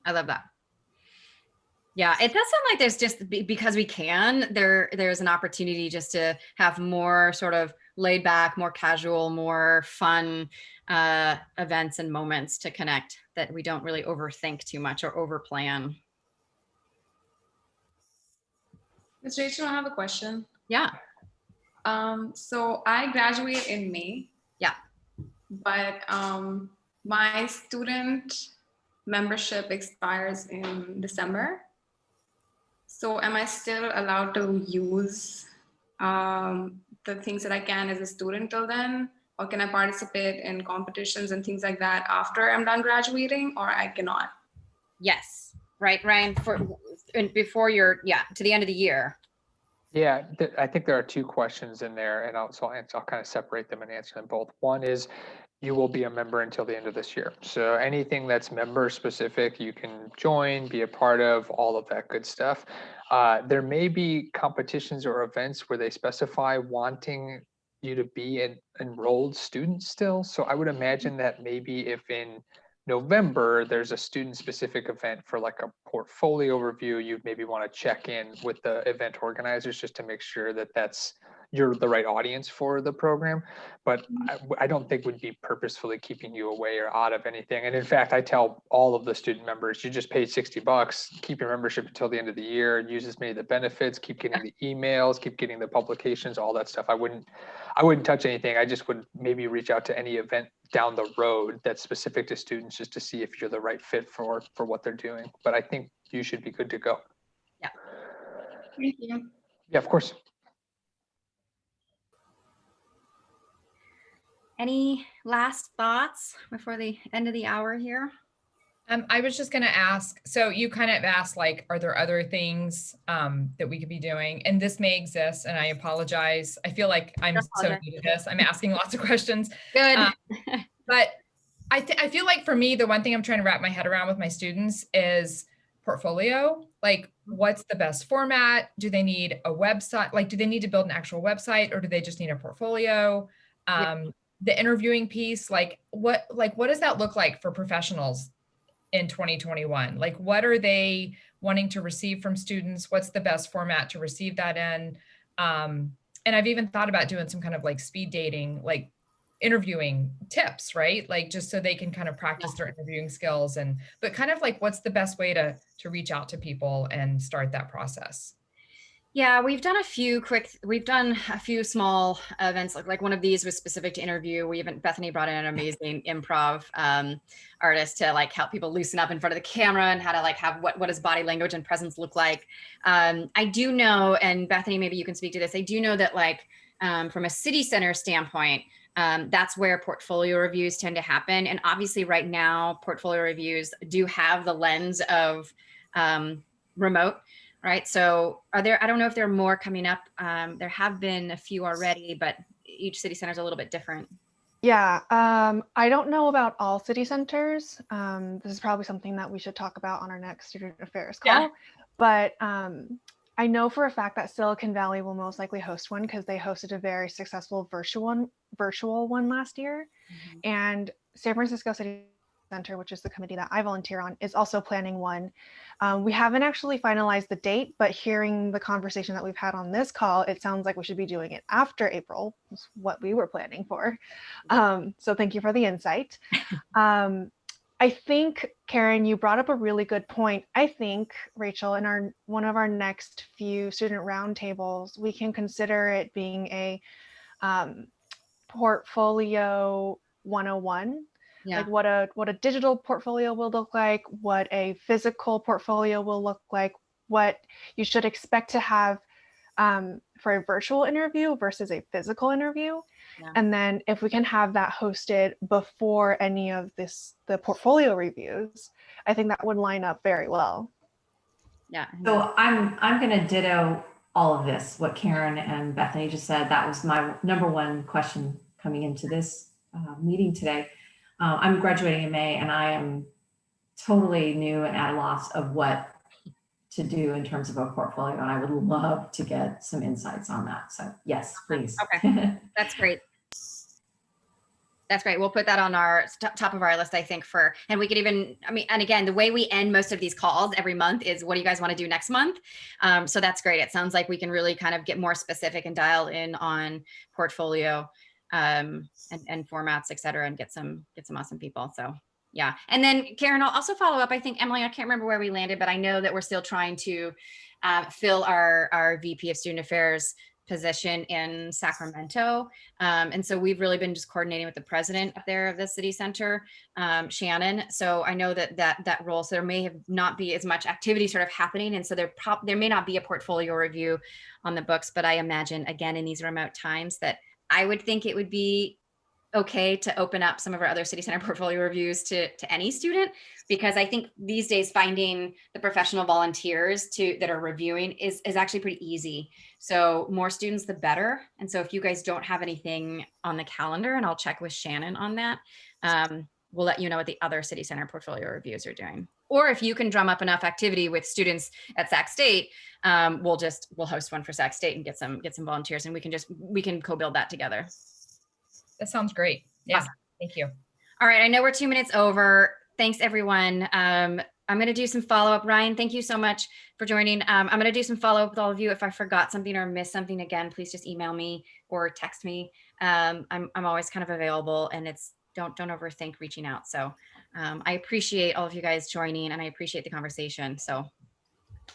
I love that. Yeah, it does sound like there's just because we can, there's an opportunity just to have more sort of laid back, more casual, more fun events and moments to connect that we don't really overthink too much or overplan. Ms. Rachel, I have a question. Yeah. So I graduate in May. Yeah. But my student membership expires in December. So am I still allowed to use the things that I can as a student till then? Or can I participate in competitions and things like that after I'm done graduating, or I cannot? Yes. Right, Ryan, before you're, to the end of the year. Yeah, I think there are two questions in there, and I'll kind of separate them and answer them both. One is, you will be a member until the end of this year. So anything that's member specific, you can join, be a part of, all of that good stuff. There may be competitions or events where they specify wanting you to be an enrolled student still. So I would imagine that maybe if in November, there's a student specific event for like a portfolio review, you'd maybe want to check in with the event organizers just to make sure that you're the right audience for the program. But I don't think would be purposefully keeping you away or out of anything. And in fact, I tell all of the student members, you just paid $60, keep your membership until the end of the year, use as many of the benefits, keep getting the emails, keep getting the publications, all that stuff. I wouldn't touch anything. I just would maybe reach out to any event down the road that's specific to students just to see if you're the right fit for what they're doing. But I think you should be good to go. Yeah. Thank you. Yeah, of course. Any last thoughts before the end of the hour here? I was just going to ask, so you kind of asked, like, are there other things that we could be doing? And this may exist, and I apologize. I feel like I'm so new to this. I'm asking lots of questions. Good. But I feel like for me, the one thing I'm trying to wrap my head around with my students is portfolio. Like, what's the best format? Do they need a website? Like, do they need to build an actual website, or do they just need a portfolio? The interviewing piece, what does that look like for professionals in 2021? Like, what are they wanting to receive from students? What's the best format to receive that in? And I've even thought about doing some kind of like speed dating, like interviewing tips, right? Like, just so they can kind of practice their interviewing skills, but kind of like, what's the best way to reach out to people and start that process? Yeah, we've done a few small events. Like one of these was specific to interview. Bethany brought in an amazing improv artist to like help people loosen up in front of the camera and how to like have what does body language and presence look like. I do know, and Bethany, maybe you can speak to this. I do know that like from a city center standpoint, that's where portfolio reviews tend to happen. And obviously right now, portfolio reviews do have the lens of remote. Right. So I don't know if there are more coming up. There have been a few already, but each city center is a little bit different. Yeah, I don't know about all city centers. This is probably something that we should talk about on our next student affairs call. Yeah. But I know for a fact that Silicon Valley will most likely host one because they hosted a very successful virtual one last year. Mm-hmm. And San Francisco City Center, which is the committee that I volunteer on, is also planning one. We haven't actually finalized the date, but hearing the conversation that we've had on this call, it sounds like we should be doing it after April, is what we were planning for. So thank you for the insight. I think, Karen, you brought up a really good point. I think, Rachel, in one of our next few student roundtables, we can consider it being a portfolio 101. Yeah. Like what a digital portfolio will look like, what a physical portfolio will look like, what you should expect to have for a virtual interview versus a physical interview. Yeah. And then if we can have that hosted before any of the portfolio reviews, I think that would line up very well. Yeah. So I'm going to ditto all of this, what Karen and Bethany just said. That was my number one question coming into this meeting today. I'm graduating in May, and I am totally new and at a loss of what to do in terms of a portfolio. And I would love to get some insights on that. So yes, please. Okay, that's great. That's great. We'll put that on our top of our list, I think, and we could even, I mean, and again, the way we end most of these calls every month is, what do you guys want to do next month? So that's great. It sounds like we can really kind of get more specific and dial in on portfolio and formats, et cetera, and get some awesome people. So yeah. And then Karen, I'll also follow up. I think, Emily, I can't remember where we landed, but I know that we're still trying to fill our VP of Student Affairs position in Sacramento. And so we've really been just coordinating with the president up there of the city center, Shannon. So I know that role, so there may have not be as much activity sort of happening. And so there may not be a portfolio review on the books, but I imagine, again, in these remote times, that I would think it would be okay to open up some of our other city center portfolio reviews to any student, because I think these days finding the professional volunteers that are reviewing is actually pretty easy. So more students, the better. And so if you guys don't have anything on the calendar, and I'll check with Shannon on that, we'll let you know what the other city center portfolio reviews are doing. Or if you can drum up enough activity with students at Sac State, we'll host one for Sac State and get some volunteers, and we can co-build that together. That sounds great. Yeah, Awesome. Thank you. All right, I know we're 2 minutes over. Thanks, everyone. I'm going to do some follow-up. Ryan, thank you so much for joining. I'm going to do some follow-up with all of you. If I forgot something or missed something, again, please just email me or text me. I'm always kind of available, and don't overthink reaching out. So I appreciate all of you guys joining, and I appreciate the conversation. So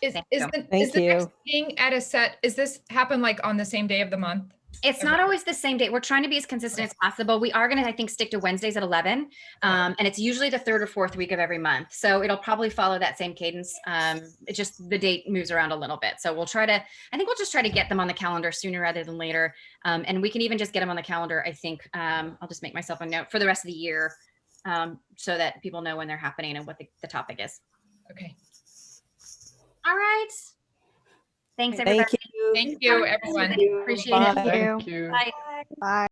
Is thank the you. next meeting at a set, is this happen like on the same day of the month? It's not always the same date. We're trying to be as consistent as possible. We are going to, I think, stick to Wednesdays at 11. And it's usually the 3rd or 4th week of every month. So it'll probably follow that same cadence. It's just the date moves around a little bit. So we'll just try to get them on the calendar sooner rather than later. And we can even just get them on the calendar. I think I'll just make myself a note for the rest of the year so that people know when they're happening and what the topic is. Okay. All right. Thanks, everybody. Thank you. Thank you, everyone. Appreciate it. Thank you. Bye. Bye.